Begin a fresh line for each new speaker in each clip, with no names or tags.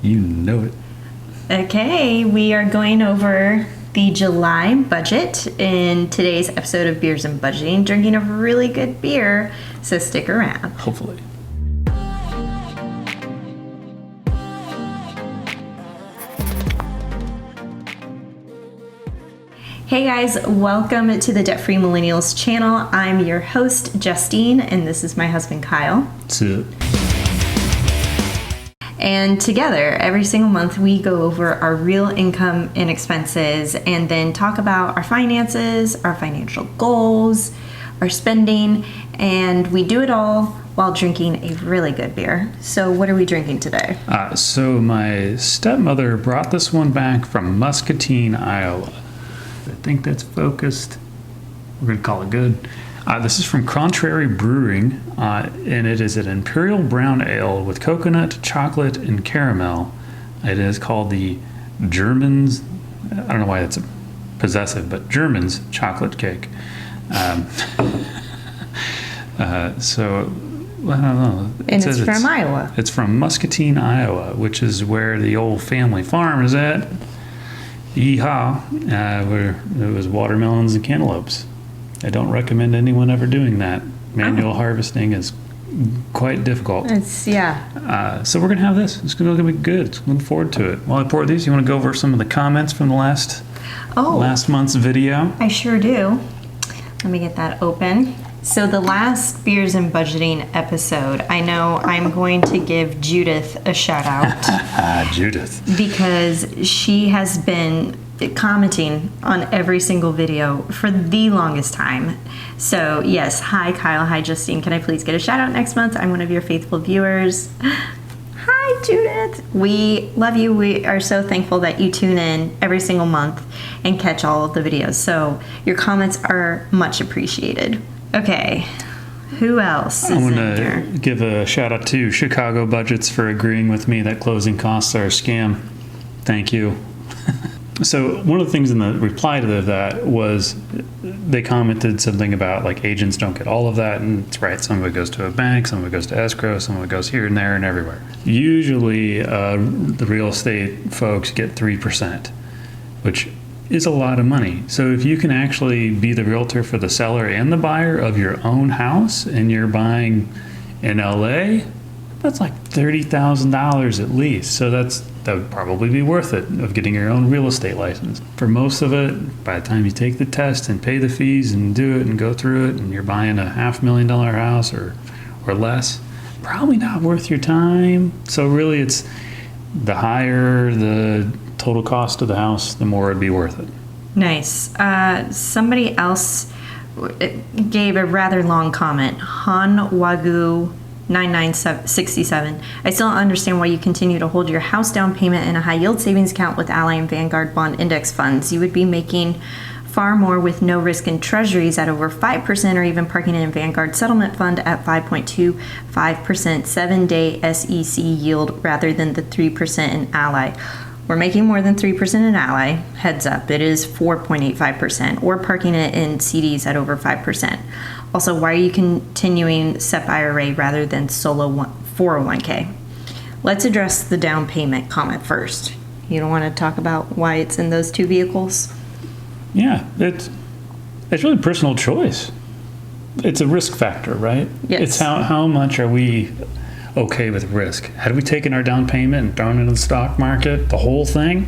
You know it.
Okay, we are going over the July budget in today's episode of Beers and Budgeting, drinking a really good beer, so stick around.
Hopefully.
Hey guys, welcome to the Debt-Free Millennials channel. I'm your host, Justine, and this is my husband, Kyle.
That's it.
And together, every single month, we go over our real income and expenses and then talk about our finances, our financial goals, our spending, and we do it all while drinking a really good beer. So what are we drinking today?
So my stepmother brought this one back from Muscatine, Iowa. I think that's focused. We're going to call it good. This is from Contrary Brewing, and it is an Imperial Brown Ale with coconut, chocolate, and caramel. It is called the Germans, I don't know why it's possessive, but Germans Chocolate Cake. So, well, I don't know.
And it's from Iowa.
It's from Muscatine, Iowa, which is where the old family farm is at. Yeehaw, where it was watermelons and cantaloupes. I don't recommend anyone ever doing that. Manual harvesting is quite difficult. So we're going to have this. It's going to be good. Looking forward to it. While I pour these, you want to go over some of the comments from the last month's video?
I sure do. Let me get that open. So the last Beers and Budgeting episode, I know I'm going to give Judith a shout out.
Judith.
Because she has been commenting on every single video for the longest time. So yes, hi Kyle, hi Justine, can I please get a shout out next month? I'm one of your faithful viewers. Hi Judith. We love you. We are so thankful that you tune in every single month and catch all of the videos. So your comments are much appreciated. Okay, who else is
I'm
in there?
going to give a shout out to Chicago Budgets for agreeing with me that closing costs are a scam. Thank you. So one of the things in the reply to that was they commented something about like agents don't get all of that, and it's right. Some of it goes to a bank, some of it goes to escrow, some of it goes here and there and everywhere. Usually the real estate folks get 3%, which is a lot of money. So if you can actually be the realtor for the seller and the buyer of your own house and you're buying in LA, that's like $30,000 at least. So that would probably be worth it of getting your own real estate license. For most of it, by the time you take the test and pay the fees and do it and go through it and you're buying a $500,000 house or less, probably not worth your time. So really it's the higher the total cost of the house, the more it'd be worth it.
Nice. Somebody else gave a rather long comment. Han Wagyu 9967. I still don't understand why you continue to hold your house down payment in a high yield savings account with Ally and Vanguard bond index funds. You would be making far more with no risk in treasuries at over 5% or even parking in a Vanguard settlement fund at 5.25% 7-day SEC yield rather than the 3% in Ally. We're making more than 3% in Ally. Heads up, it is 4.85%, or parking it in CDs at over 5%. Also, why are you continuing SEP IRA rather than solo 401k? Let's address the down payment comment first. You don't want to talk about why it's in those two vehicles?
Yeah, it's really personal choice. It's a risk factor, right?
Yes.
It's how much are we okay with risk? Had we taken our down payment and thrown it in the stock market, the whole thing,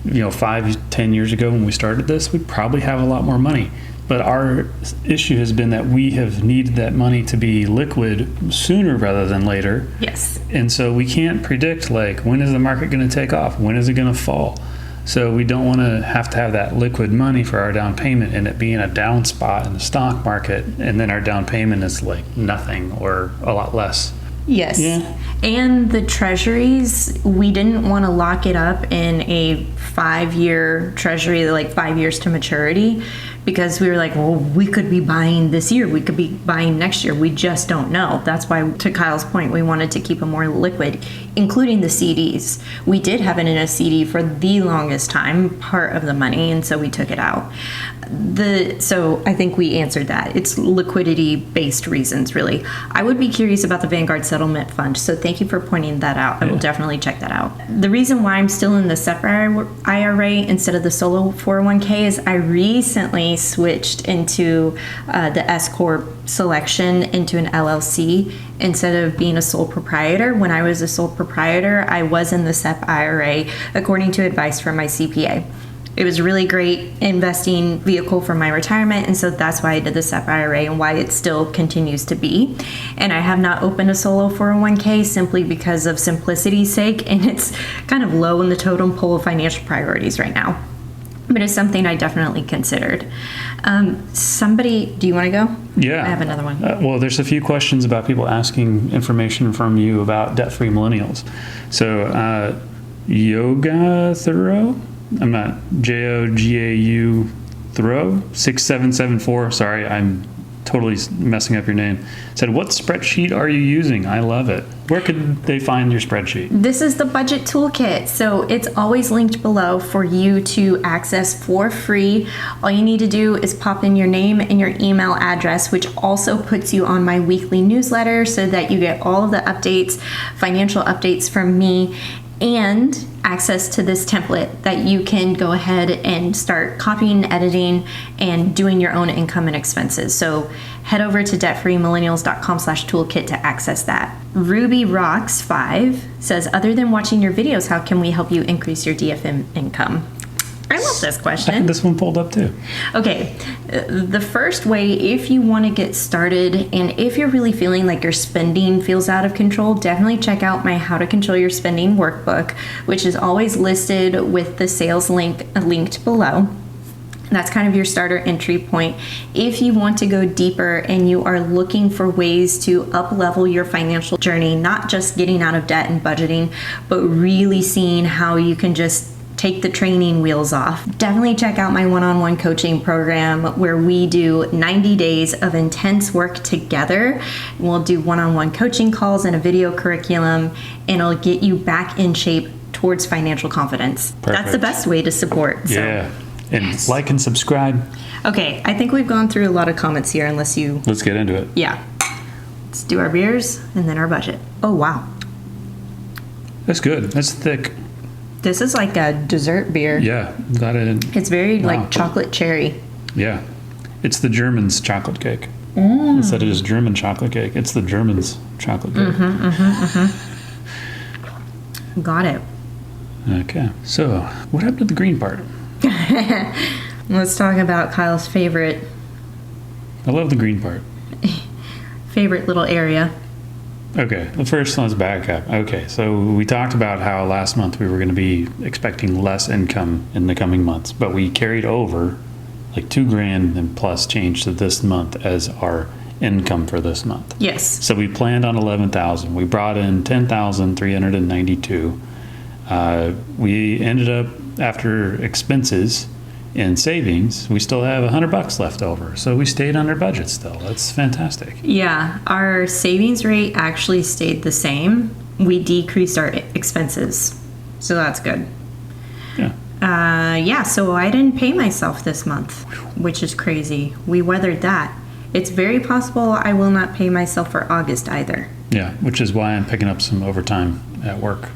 5-10 years ago when we started this, we'd probably have a lot more money. But our issue has been that we have needed that money to be liquid sooner rather than later.
Yes.
And so we can't predict, when is the market going to take off? When is it going to fall? So we don't want to have that liquid money for our down payment and it being a down spot in the stock market, and then our down payment is like nothing or a lot less.
Yes.
Yeah.
And the treasuries, we didn't want to lock it up in a 5-year treasury, like 5 years to maturity, because we were like, well, we could be buying this year, we could be buying next year, we just don't know. That's why, to Kyle's point, we wanted to keep them more liquid, including the CDs. We did have it in a CD for the longest time, part of the money, and so we took it out. So I think we answered that. It's liquidity-based reasons, really. I would be curious about the Vanguard Settlement Fund, so thank you for pointing that out. I will definitely check that out. The reason why I'm still in the SEP IRA instead of the solo 401k is I recently switched into the S Corp selection into an LLC instead of being a sole proprietor. When I was a sole proprietor, I was in the SEP IRA according to advice from my CPA. It was a really great investing vehicle for my retirement, and so that's why I did the SEP IRA and why it still continues to be. And I have not opened a solo 401k simply because of simplicity's sake, and it's kind of low in the totem pole of financial priorities right now. But it's something I definitely considered. Do you want to go?
Yeah.
I have another one.
Well, there's a few questions about people asking information from you about debt-free millennials. So, Yoga Thoreau? I'm not, Jogau Thoreau, 6774. Sorry, I'm totally messing up your name. Said, what spreadsheet are you using? I love it. Where could they find your spreadsheet?
This is the budget toolkit. So it's always linked below for you to access for free. All you need to do is pop in your name and your email address, which also puts you on my weekly newsletter so that you get all of the updates, financial updates from me, and access to this template that you can go ahead and start copying, editing, and doing your own income and expenses. So head over to debtfreemillennials.com/toolkit to access that. Ruby Rocks 5 says, other than watching your videos, how can we help you increase your DFM income? I love this question.
I had this one pulled up too.
Okay, the first way, if you want to get started and if you're really feeling like your spending feels out of control, definitely check out my How to Control Your Spending workbook, which is always listed with the sales link linked below. That's kind of your starter entry point. If you want to go deeper and you are looking for ways to up-level your financial journey, not just getting out of debt and budgeting, but really seeing how you can just take the training wheels off, definitely check out my one-on-one coaching program where we do 90 days of intense work together. We'll do one-on-one coaching calls and a video curriculum, and it'll get you back in shape towards financial confidence.
Perfect.
That's the best way to support. So.
Yeah. And like and subscribe.
Okay, I think we've gone through a lot of comments here unless you...
Let's get into it.
Yeah. Let's do our beers and then our budget. Oh, wow.
That's good. That's thick.
This is like a dessert beer.
Yeah. Got it.
It's very
Wow.
like chocolate cherry.
Yeah. It's the Germans' chocolate cake. Instead of just German chocolate cake, it's the Germans' chocolate cake.
Got it.
Okay. So, what happened to the green part?
Let's talk about Kyle's favorite
I love the green part.
little area.
Okay, the first one's back up. Okay, so we talked about how last month we were going to be expecting less income in the coming months, but we carried over like $2,000 and plus change to this month as our income for this month.
Yes.
So we planned on 11,000. We brought in 10,392. We ended up, after expenses and savings, we still have $100 left over. So we stayed under budget still. That's fantastic.
Yeah, our savings rate actually stayed the same. We decreased our expenses. So that's good.
Yeah.
So I didn't pay myself this month, which is crazy. We weathered that. It's very possible I will not pay myself for August either.
Yeah, which is why I'm picking up some overtime at work.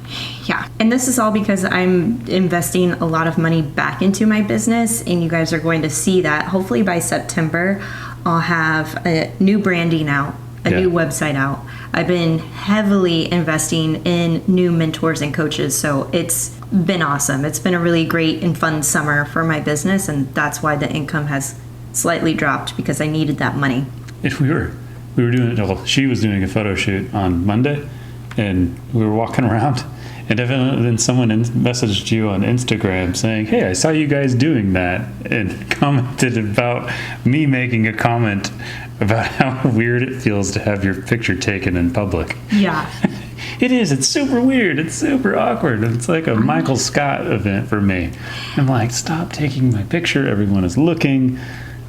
Yeah, and this is all because I'm investing a lot of money back into my business, and you guys are going to see that. Hopefully by September, I'll have a new branding out, a new website out. I've been heavily investing in new mentors and coaches, so it's been awesome. It's been a really great and fun summer for my business, and that's why the income has slightly dropped, because I needed that money.
If we were doing it, well, she was doing a photo shoot on Monday, and we were walking around, and then someone messaged you on Instagram saying, hey, I saw you guys doing that, and commented about me making a comment about how weird it feels to have your picture taken in public.
Yeah.
It is. It's super weird. It's super awkward. It's like a Michael Scott event for me. I'm like, stop taking my picture. Everyone is looking.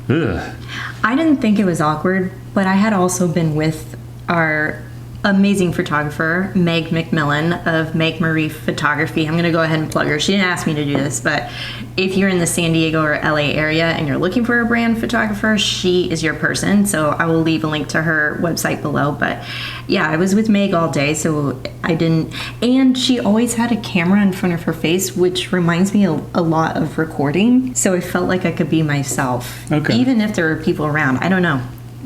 Ugh.
I didn't think it was awkward, but I had also been with our amazing photographer, Meg McMillan of Meg Marie Photography. I'm going to go ahead and plug her. She didn't ask me to do this, but if you're in the San Diego or LA area and you're looking for a brand photographer, she is your person. So I will leave a link to her website below. But yeah, I was with Meg all day, so I didn't. And she always had a camera in front of her face, which reminds me a lot of recording. So I felt like I could be myself, even if there were people around. I don't know.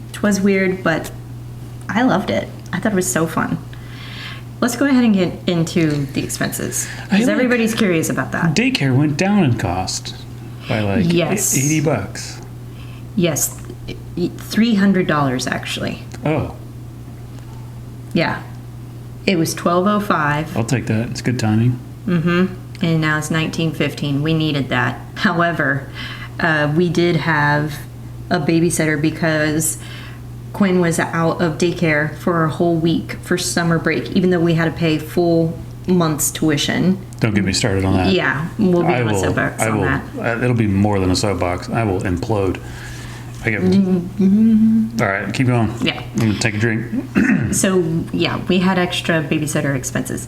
It was weird, but I loved it. I thought it was so fun. Let's go ahead and get into the expenses, because everybody's curious about that.
Daycare went down in cost by like $80.
Yes, $300 actually.
Oh.
Yeah. It was $12.05.
I'll take that. It's good timing.
Mm-hmm. And now it's $19.15. We needed that. However, we did have a babysitter because Quinn was out of daycare for a whole week for summer break, even though we had to pay full month's tuition.
Don't get me started on that.
Yeah, we'll be on a soapbox on that.
It'll be more than a soapbox. I will implode. All right, keep going.
Yeah.
I'm going to take a drink.
So, yeah, we had extra babysitter expenses,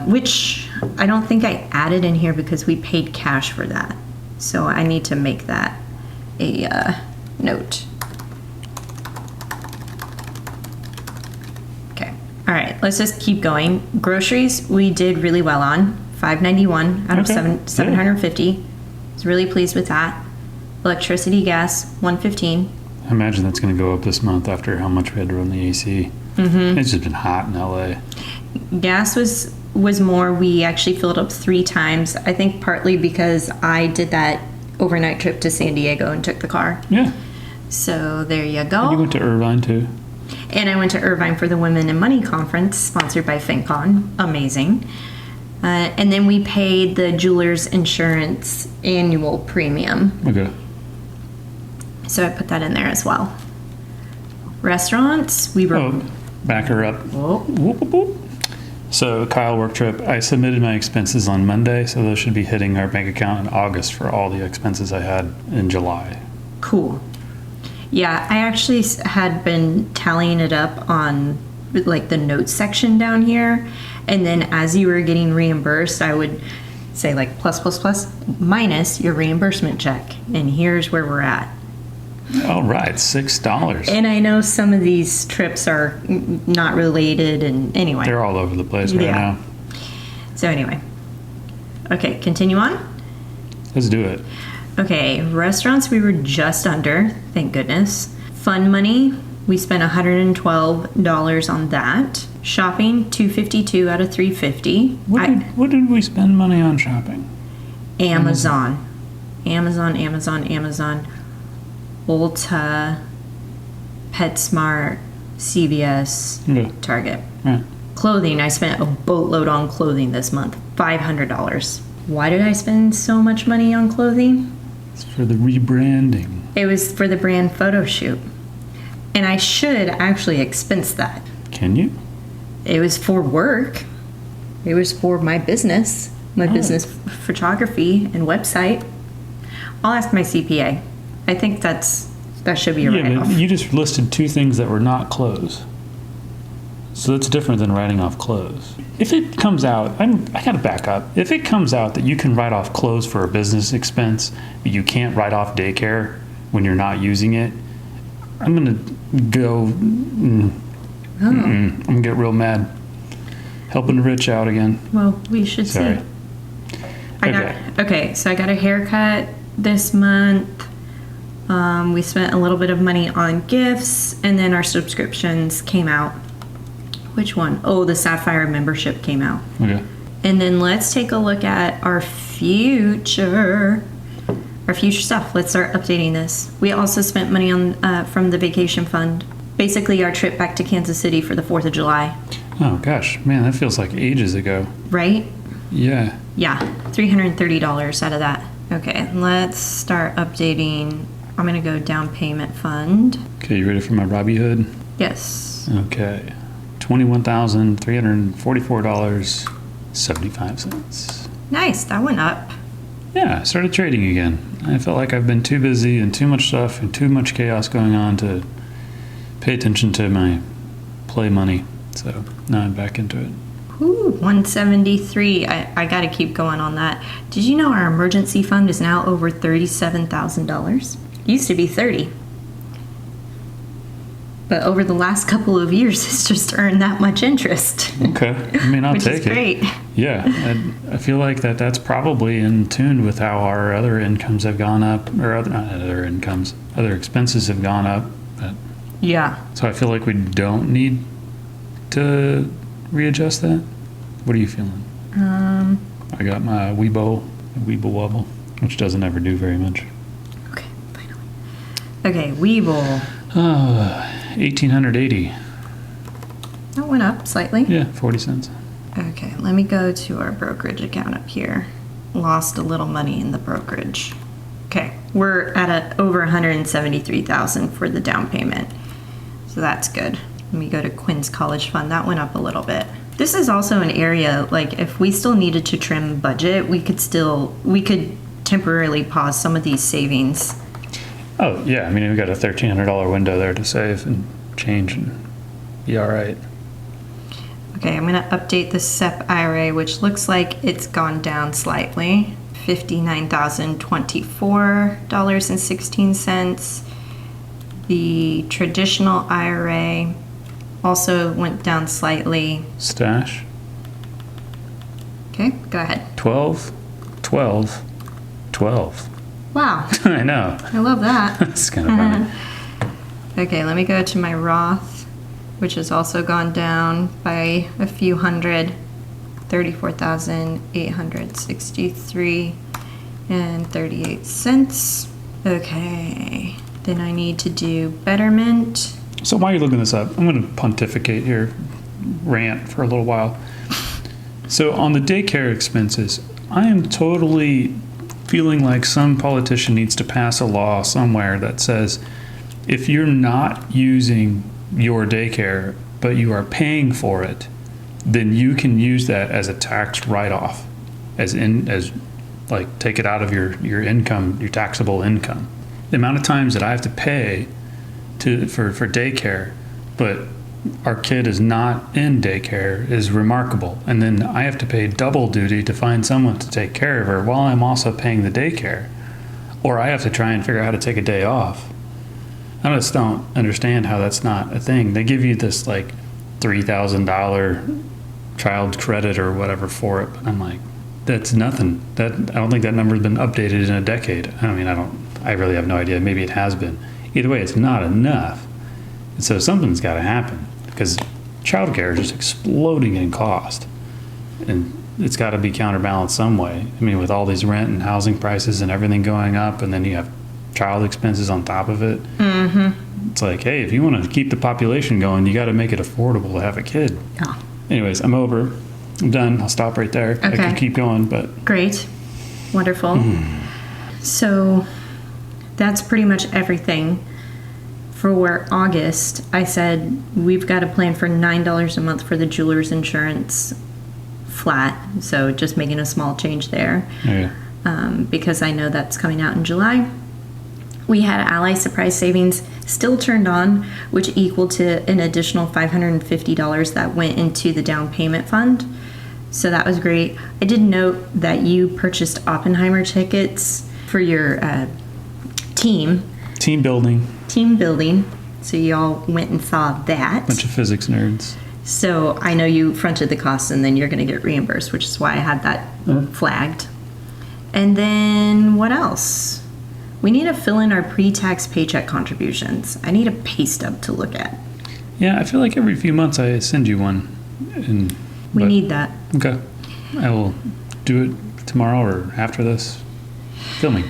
which I don't think I added in here because we paid cash for that. So I need to make that a note. All right, let's just keep going. Groceries, we did really well on. $5.91 out of $750. I was really pleased with that. Electricity, gas, $1.15.
I imagine that's going to go up this month after how much we had to run the AC. Mm-hmm. It's just been hot in LA.
Gas was more. We actually filled up 3 times. I think partly because I did that overnight trip to San Diego and took the car.
Yeah.
So there you go.
And you went to Irvine too.
And I went to Irvine for the Women in Money Conference, sponsored by FinCon. Amazing. And then we paid the jeweler's insurance annual premium.
Okay.
So I put that in there as well. Restaurants, we were...
Oh, back her up. Whoop, whoop, whoop. So Kyle work trip, I submitted my expenses on Monday, so those should be hitting our bank account in August for all the expenses I had in July.
Cool. Yeah, I actually had been tallying it up on like the notes section down here. And then as you were getting reimbursed, I would say like plus minus your reimbursement check. And here's where we're at.
All right, $6.
And I know some of these trips are not related, and anyway.
They're all over the place right now.
So anyway. Okay, continue on.
Let's do it.
Okay, restaurants we were just under, thank goodness. Fun money, we spent $112 on that. Shopping, $252 out of $350.
What did we spend money on shopping?
Amazon. Ulta, PetSmart, CVS, Target.
Yeah.
Clothing, I spent a boatload on clothing this month, $500. Why did I spend so much money on clothing?
It's for the rebranding.
It was for the brand photo shoot. And I should actually expense that.
Can you?
It was for work. It was for my business business photography and website. I'll ask my CPA. I think that should be a write-off.
But you just listed 2 things that were not clothes. So that's different than writing off clothes. If it comes out, I got to back up. If it comes out that you can write off clothes for a business expense, but you can't write off daycare when you're not using it, I'm going to go, I'm going to get real mad. Helping the rich out again.
Well, we should see. Okay, so I got a haircut this month. We spent a little bit of money on gifts, and then our subscriptions came out. Which one? Oh, the Sapphire membership came out.
Okay.
And then let's take a look at our future stuff. Let's start updating this. We also spent money on from the vacation fund. Basically, our trip back to Kansas City for the 4th of July.
Oh gosh, man, that feels like ages ago.
Right?
Yeah.
Yeah, $330 out of that. Okay, let's start updating. I'm gonna go down payment fund.
Okay, you ready for my Robbie Hood?
Yes.
Okay. $21,344.75.
Nice, that went up.
Yeah, I started trading again. I felt like I've been too busy and too much stuff and too much chaos going on to pay attention to my play money. So now I'm back into it.
Ooh, 173. I got to keep going on that. Did you know our emergency fund is now over $37,000? Used to be 30. But over the last couple of years, it's just earned that much interest.
Okay. I mean, I'll
Which
take
is great.
it. Yeah. I feel like that's probably in tune with how our other incomes have gone up, or not other incomes, other expenses have gone up. But,
Yeah.
so I feel like we don't need to readjust that. What are you feeling? I got my Weeble Wobble, which doesn't ever do very much.
Okay, finally. Okay, Weeble.
1,880.
That went up slightly.
Yeah, 40 cents.
Okay, let me go to our brokerage account up here. Lost a little money in the brokerage. Okay, we're at over 173,000 for the down payment. So that's good. Let me go to Quinn's College Fund. That went up a little bit. This is also an area, like if we still needed to trim budget, we could temporarily pause some of these savings.
Oh, yeah. I mean, we've got a $1,300 window there to save and change and be all right.
Okay, I'm going to update the SEP IRA, which looks like it's gone down slightly. $59,024.16. The traditional IRA also went down slightly.
Stash.
Okay, go ahead.
12, 12, 12.
Wow,
I know.
I love that.
It's kind of funny.
Okay, let me go to my Roth, which has also gone down by a few hundred. 34,863 and 38 cents. Okay, then I need to do Betterment.
So while you're looking this up, I'm going to pontificate here, rant for a little while. So on the daycare expenses, I am totally feeling like some politician needs to pass a law somewhere that says if you're not using your daycare, but you are paying for it, then you can use that as a tax write-off, as like take it out of your income, your taxable income. The amount of times that I have to pay for daycare, but our kid is not in daycare is remarkable. And then I have to pay double duty to find someone to take care of her while I'm also paying the daycare. Or I have to try and figure out how to take a day off. I just don't understand how that's not a thing. They give you this like $3,000 child credit or whatever for it, but I'm like, that's nothing. I don't think that number's been updated in a decade. I mean, I really have no idea. Maybe it has been. Either way, it's not enough. And so something's got to happen because childcare is just exploding in cost, and it's got to be counterbalanced some way. I mean, with all these rent and housing prices and everything going up, and then you have child expenses on top of it. Mm-hmm. It's like, hey, if you want to keep the population going, you got to make it affordable to have a kid.
Oh.
Anyways, I'm over. I'm done. I'll stop right there.
Okay.
I could keep going, but
Great. Wonderful. So that's pretty much everything. For August, I said we've got a plan for $9 a month for the jeweler's insurance flat. So just making a small change there.
yeah.
Because I know that's coming out in July. We had Ally Surprise Savings still turned on, which equal to an additional $550 that went into the down payment fund. So that was great. I did note that you purchased Oppenheimer tickets for your team
Team building.
So you all went and saw that.
Bunch of physics nerds.
So I know you fronted the costs and then you're going to get reimbursed, which is why I had that flagged. And then what else? We need to fill in our pre-tax paycheck contributions. I need a pay stub to look at.
Yeah, I feel like every few months I send you one.
We need that.
Okay. I will do it tomorrow or after this filming.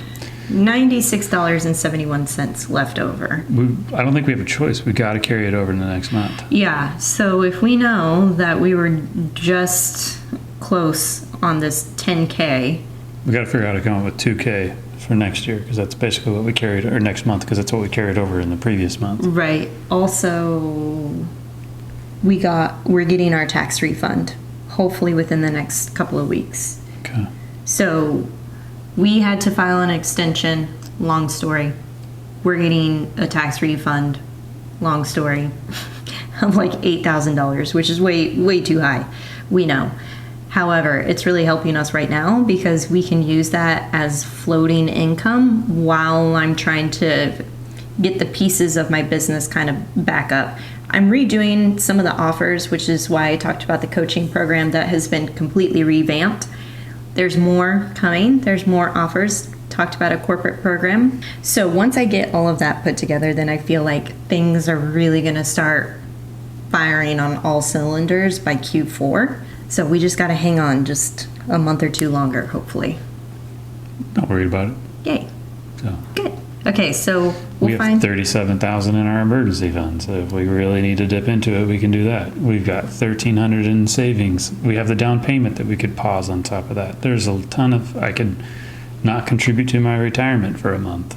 $96.71 left over.
I don't think we have a choice. We got to carry it over in the next month.
Yeah, so if we know that we were just close on this 10K.
We got to figure out how to come up with 2K for next year, because that's basically what we carried, or next month, because that's what we carried over in the previous month.
Right. Also, we're getting our tax refund, hopefully within the next couple of weeks.
Okay.
So we had to file an extension, long story. We're getting a tax refund, long story. of like $8,000, which is way too high. We know. However, it's really helping us right now because we can use that as floating income while I'm trying to get the pieces of my business kind of back up. I'm redoing some of the offers, which is why I talked about the coaching program that has been completely revamped. There's more coming. There's more offers. Talked about a corporate program. So once I get all of that put together, then I feel like things are really going to start firing on all cylinders by Q4. So we just got to hang on just a month or two longer, hopefully.
Not worried about it.
Yay.
So
Good. Okay, so
we
we'll
have
find...
$37,000 in our emergency fund. So if we really need to dip into it, we can do that. We've got $1,300 in savings. We have the down payment that we could pause on top of that. There's a ton of, I could not contribute to my retirement for a month.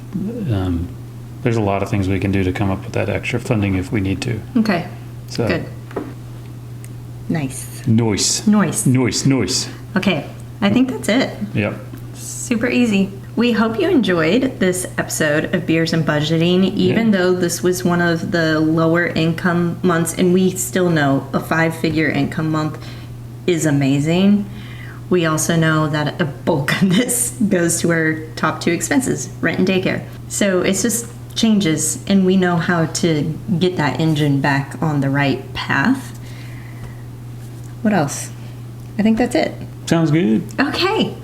There's a lot of things we can do to come up with that extra funding if we need to.
Okay,
So
good. Nice.
Noise.
Okay, I think that's it.
Yep.
Super easy. We hope you enjoyed this episode of Beers and Budgeting, even though this was one of the lower income months, and we still know a 5-figure income month is amazing. We also know that a bulk of this goes to our top 2 expenses, rent and daycare. So it's just changes, and we know how to get that engine back on the right path. What else? I think that's it.
Sounds good.
Okay.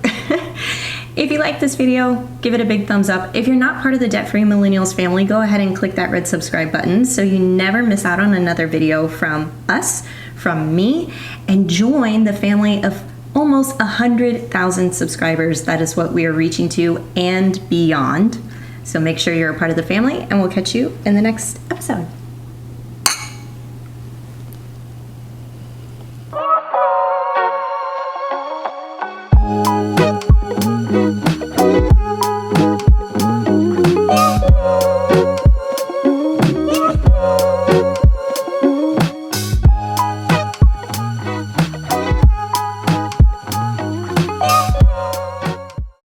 If you like this video, give it a big thumbs up. If you're not part of the Debt-Free Millennials family, go ahead and click that red subscribe button so you never miss out on another video from us, from me, and join the family of almost 100,000 subscribers. That is what we are reaching to and beyond. So make sure you're a part of the family, and we'll catch you in the next episode.